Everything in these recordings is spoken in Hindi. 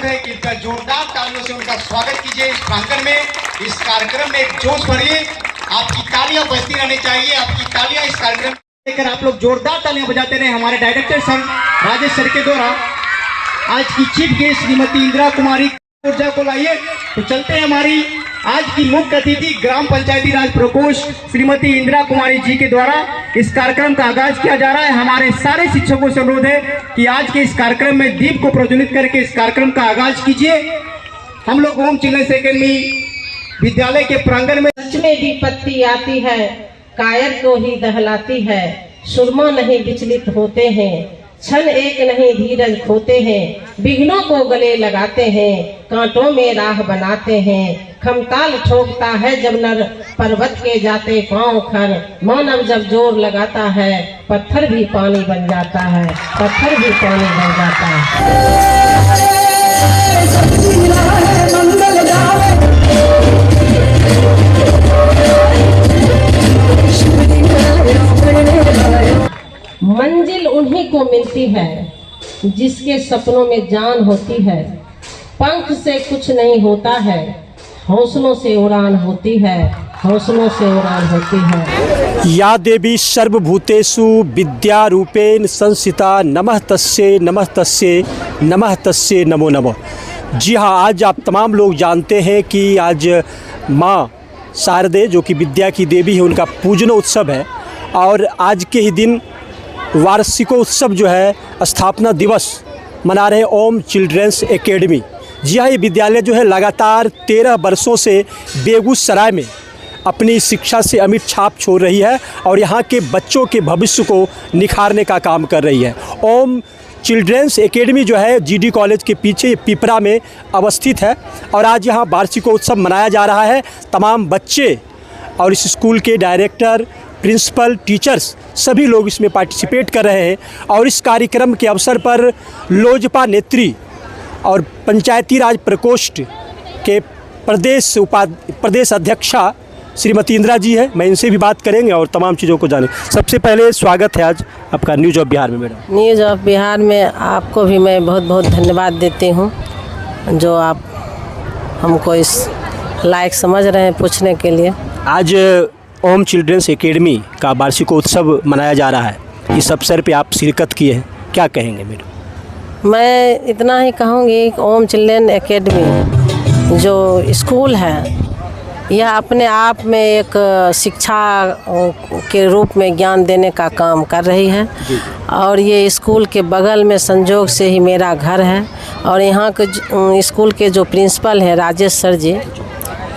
अनुरोध है कि इनका जोरदार तालियों से उनका स्वागत कीजिए इस प्रांगण में, इस कार्यक्रम में एक जोश भरिए। आपकी तालियां बजती रहनी चाहिए, आपकी तालियां इस कार्यक्रम लेकर आप लोग जोरदार तालियां बजाते रहे। हमारे डायरेक्टर सर राजेश सर के द्वारा आज की चीफ गेस्ट श्रीमती इंदिरा कुमारी ऊर्जा को लाइए। तो चलते हैं हमारी आज की मुख्य अतिथि ग्राम पंचायती राज प्रकोष्ठ श्रीमती इंदिरा कुमारी जी के द्वारा इस कार्यक्रम का आगाज किया जा रहा है। हमारे सारे शिक्षकों से अनुरोध है कि आज के इस कार्यक्रम में दीप को प्रज्वलित करके इस कार्यक्रम का आगाज कीजिए। हम लोग ओम चिल्ड्रंस एकेडमी विद्यालय के प्रांगण में सच में विपत्ति आती है, कायर को ही दहलाती है, सुरमा नहीं विचलित होते हैं, क्षण एक नहीं धीरज खोते हैं, विघ्नों को गले लगाते हैं, कांटों में राह बनाते हैं, खमताल ठोकता है जब नर पर्वत के जाते पांव खर, मानव जब जोर लगाता है पत्थर भी पानी बन जाता है, पत्थर भी पानी बन जाता है। मंजिल उन्हीं को मिलती है जिसके सपनों में जान होती है, पंख से कुछ नहीं होता है, हौसलों से उड़ान होती है, हौसलों से उड़ान होती है। या देवी सर्वभूतेषु विद्या रूपेण संस्थिता नमः तस्यै नमः तस्यै नमः तस्यै नमो नमः। जी हाँ, आज आप तमाम लोग जानते हैं कि आज माँ शारदे जो कि विद्या की देवी है उनका पूजनोत्सव है और आज के ही दिन वार्षिकोत्सव जो है स्थापना दिवस मना रहे ओम चिल्ड्रंस एकेडमी। जी हाँ, ये विद्यालय जो है लगातार 13 वर्षों से बेगूसराय में अपनी शिक्षा से अमिट छाप छोड़ रही है और यहाँ के बच्चों के भविष्य को निखारने का काम कर रही है। ओम चिल्ड्रंस एकेडमी जो है जीडी कॉलेज के पीछे पिपरा में अवस्थित है और आज यहाँ वार्षिकोत्सव मनाया जा रहा है। तमाम बच्चे और इस स्कूल के डायरेक्टर, प्रिंसिपल, टीचर्स सभी लोग इसमें पार्टिसिपेट कर रहे हैं और इस कार्यक्रम के अवसर पर लोजपा और पंचायती राज प्रकोष्ठ के प्रदेश अध्यक्षा श्रीमती इंदिरा जी है। मैं इनसे भी बात करेंगे और तमाम चीज़ों को जाने। सबसे पहले स्वागत है आज आपका न्यूज़ ऑफ बिहार में। मैडम, न्यूज़ ऑफ बिहार में आपको भी मैं बहुत बहुत धन्यवाद देती हूँ जो आप हमको इस लायक समझ रहे हैं पूछने के लिए। आज ओम चिल्ड्रंस एकेडमी का वार्षिकोत्सव मनाया जा रहा है। इस अवसर पे आप शिरकत किए हैं, क्या कहेंगे मैडम? मैं इतना ही कहूँगी कि ओम चिल्ड्रन एकेडमी जो स्कूल है यह अपने आप में एक शिक्षा के रूप में ज्ञान देने का काम कर रही है और ये स्कूल के बगल में संजोग से ही मेरा घर है और यहाँ के स्कूल के जो प्रिंसिपल हैं राजेश सर जी,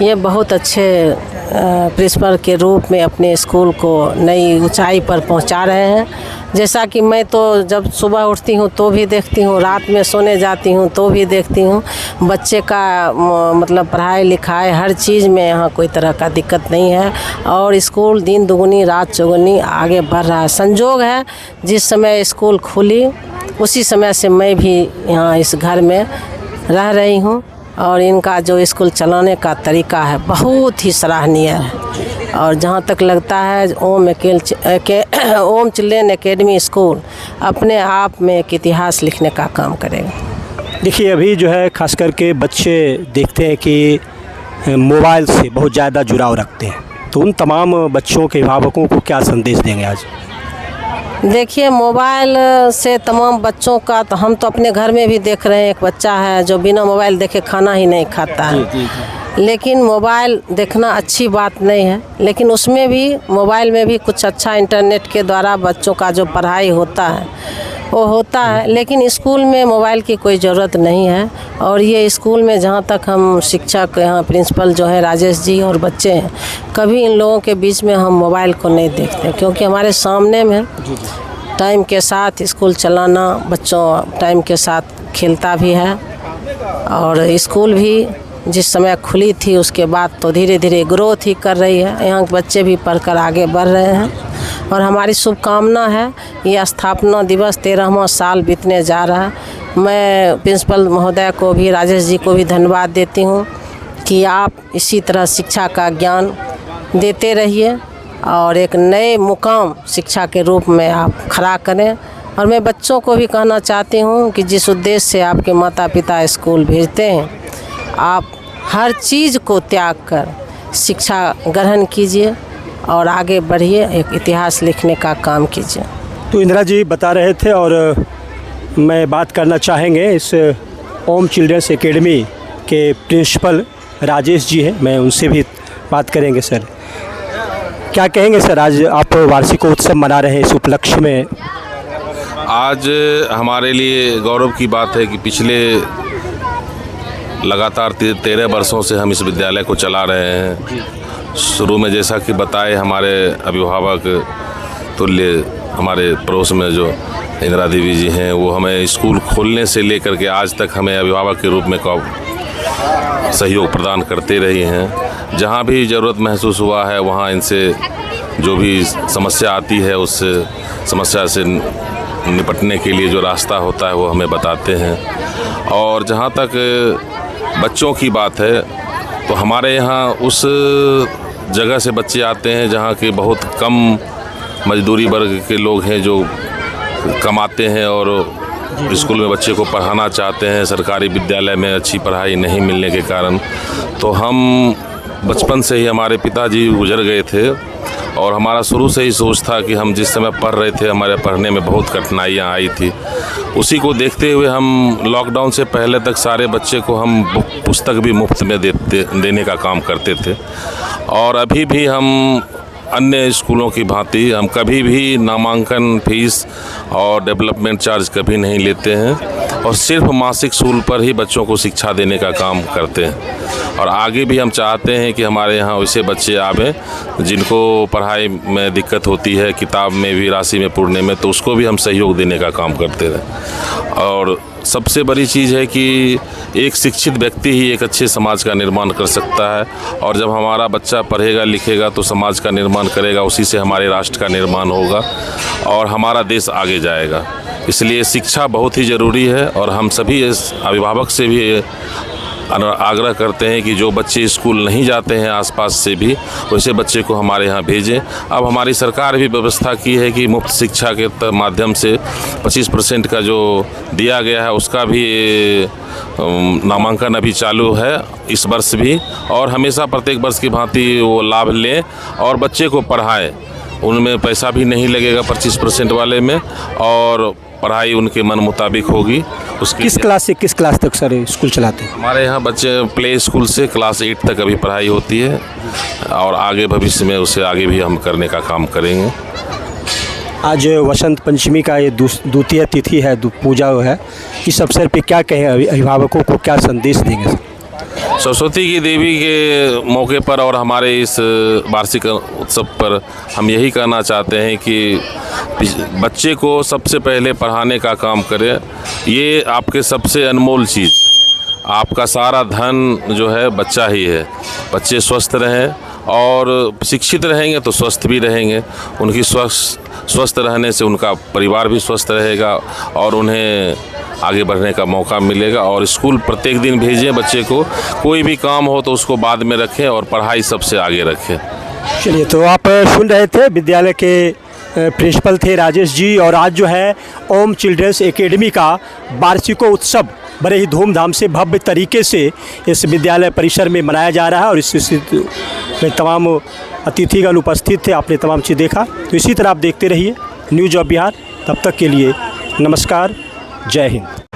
ये बहुत अच्छे प्रिंसिपल के रूप में अपने स्कूल को नई ऊंचाई पर पहुंचा रहे हैं। जैसा कि मैं तो जब सुबह उठती हूं तो भी देखती हूं, रात में सोने जाती हूं तो भी देखती हूं, बच्चे का मतलब पढ़ाई लिखाई हर चीज़ में यहाँ कोई तरह का दिक्कत नहीं है और स्कूल दिन दुगुनी रात चौगुनी आगे बढ़ रहा है। संजोग है जिस समय स्कूल खुली उसी समय से मैं भी यहाँ इस घर में रह रही हूँ और इनका जो स्कूल चलाने का तरीका है बहुत ही सराहनीय है और जहाँ तक लगता है ओम चिल्ड्रन एकेडमी स्कूल अपने आप में एक इतिहास लिखने का काम करेगा। देखिए, अभी जो है खास करके बच्चे देखते हैं कि मोबाइल से बहुत ज़्यादा जुड़ाव रखते हैं, तो उन तमाम बच्चों के अभिभावकों को क्या संदेश देंगे आज? देखिए, मोबाइल से तमाम बच्चों का तो हम तो अपने घर में भी देख रहे हैं। एक बच्चा है जो बिना मोबाइल देखे खाना ही नहीं खाता है। लेकिन मोबाइल देखना अच्छी बात नहीं है, लेकिन उसमें भी मोबाइल में भी कुछ अच्छा इंटरनेट के द्वारा बच्चों का जो पढ़ाई होता है वो होता है, लेकिन स्कूल में मोबाइल की कोई ज़रूरत नहीं है। और ये स्कूल में जहाँ तक हम शिक्षक यहाँ प्रिंसिपल जो है राजेश जी और बच्चे हैं, कभी इन लोगों के बीच में हम मोबाइल को नहीं देखते क्योंकि हमारे सामने में टाइम के साथ स्कूल चलाना, बच्चों टाइम के साथ खेलता भी है और स्कूल भी जिस समय खुली थी उसके बाद तो धीरे धीरे ग्रोथ ही कर रही है। यहाँ के बच्चे भी पढ़कर आगे बढ़ रहे हैं और हमारी शुभकामना है ये स्थापना दिवस 13वां साल बीतने जा रहा है। मैं प्रिंसिपल महोदय को भी, राजेश जी को भी धन्यवाद देती हूँ कि आप इसी तरह शिक्षा का ज्ञान देते रहिए और एक नए मुकाम शिक्षा के रूप में आप खड़ा करें और मैं बच्चों को भी कहना चाहती हूँ कि जिस उद्देश्य से आपके माता पिता स्कूल भेजते हैं, आप हर चीज़ को त्याग कर शिक्षा ग्रहण कीजिए और आगे बढ़िए, एक इतिहास लिखने का काम कीजिए। तो इंदिरा जी बता रहे थे और मैं बात करना चाहेंगे इस ओम चिल्ड्रंस एकेडमी के प्रिंसिपल राजेश जी हैं, मैं उनसे भी बात करेंगे। सर क्या कहेंगे सर, आज आप वार्षिकोत्सव मना रहे हैं, इस उपलक्ष्य में आज हमारे लिए गौरव की बात है कि पिछले लगातार 13 वर्षों से हम इस विद्यालय को चला रहे हैं। शुरू में जैसा कि बताए हमारे अभिभावक तुल्य हमारे पड़ोस में जो इंदिरा देवी जी हैं, वो हमें स्कूल खोलने से लेकर के आज तक हमें अभिभावक के रूप में सहयोग प्रदान करते रही हैं। जहाँ भी ज़रूरत महसूस हुआ है वहाँ इनसे जो भी समस्या आती है उस समस्या से निपटने के लिए जो रास्ता होता है वो हमें बताते हैं। और जहाँ तक बच्चों की बात है तो हमारे यहाँ उस जगह से बच्चे आते हैं जहाँ के बहुत कम मजदूरी वर्ग के लोग हैं जो कमाते हैं और स्कूल में बच्चे को पढ़ाना चाहते हैं। सरकारी विद्यालय में अच्छी पढ़ाई नहीं मिलने के कारण तो हम बचपन से ही, हमारे पिताजी गुजर गए थे और हमारा शुरू से ही सोच था कि हम जिस समय पढ़ रहे थे हमारे पढ़ने में बहुत कठिनाइयाँ आई थी। उसी को देखते हुए हम लॉकडाउन से पहले तक सारे बच्चे को हम पुस्तक भी मुफ्त में देने का काम करते थे। और अभी भी हम अन्य स्कूलों की भांति हम कभी भी नामांकन फीस और डेवलपमेंट चार्ज कभी नहीं लेते हैं और सिर्फ मासिक शुल्क पर ही बच्चों को शिक्षा देने का काम करते हैं। और आगे भी हम चाहते हैं कि हमारे यहाँ वैसे बच्चे आवें जिनको पढ़ाई में दिक्कत होती है, किताब में भी राशि में पढ़ने में, तो उसको भी हम सहयोग देने का काम करते रहें। और सबसे बड़ी चीज़ है कि एक शिक्षित व्यक्ति ही एक अच्छे समाज का निर्माण कर सकता है और जब हमारा बच्चा पढ़ेगा लिखेगा तो समाज का निर्माण करेगा, उसी से हमारे राष्ट्र का निर्माण होगा और हमारा देश आगे जाएगा। इसलिए शिक्षा बहुत ही ज़रूरी है और हम सभी इस अभिभावक से भी आग्रह करते हैं कि जो बच्चे स्कूल नहीं जाते हैं आसपास से भी, वैसे बच्चे को हमारे यहाँ भेजें। अब हमारी सरकार भी व्यवस्था की है कि मुफ्त शिक्षा के माध्यम से 25% का जो दिया गया है उसका भी नामांकन अभी चालू है इस वर्ष भी, और हमेशा प्रत्येक वर्ष की भांति वो लाभ लें और बच्चे को पढ़ाएं। उनमें पैसा भी नहीं लगेगा 25% वाले में और पढ़ाई उनके मन मुताबिक होगी। उसकी किस क्लास से किस क्लास तक सर स्कूल चलाते हैं? हमारे यहाँ बच्चे प्ले स्कूल से क्लास 8 तक अभी पढ़ाई होती है और आगे भविष्य में उसे आगे भी हम करने का काम करेंगे। आज वसंत पंचमी का ये द्वितीय तिथि है, पूजा है, इस अवसर पे क्या कहें, अभिभावकों को क्या संदेश देंगे सर? सरस्वती की देवी के मौके पर और हमारे इस वार्षिक उत्सव पर हम यही कहना चाहते हैं कि बच्चे को सबसे पहले पढ़ाने का काम करें। ये आपके सबसे अनमोल चीज़, आपका सारा धन जो है बच्चा ही है। बच्चे स्वस्थ रहें और शिक्षित रहेंगे तो स्वस्थ भी रहेंगे। उनकी स्वस्थ रहने से उनका परिवार भी स्वस्थ रहेगा और उन्हें आगे बढ़ने का मौका मिलेगा। और स्कूल प्रत्येक दिन भेजें बच्चे को, कोई भी काम हो तो उसको बाद में रखें और पढ़ाई सबसे आगे रखें। चलिए, तो आप सुन रहे थे विद्यालय के प्रिंसिपल थे राजेश जी, और आज जो है ओम चिल्ड्रंस एकेडमी का वार्षिकोत्सव बड़े ही धूमधाम से भव्य तरीके से इस विद्यालय परिसर में मनाया जा रहा है और इस में तमाम अतिथिगण उपस्थित थे। आपने तमाम चीज़ देखा, तो इसी तरह आप देखते रहिए न्यूज़ ऑफ बिहार। तब तक के लिए नमस्कार, जय हिंद।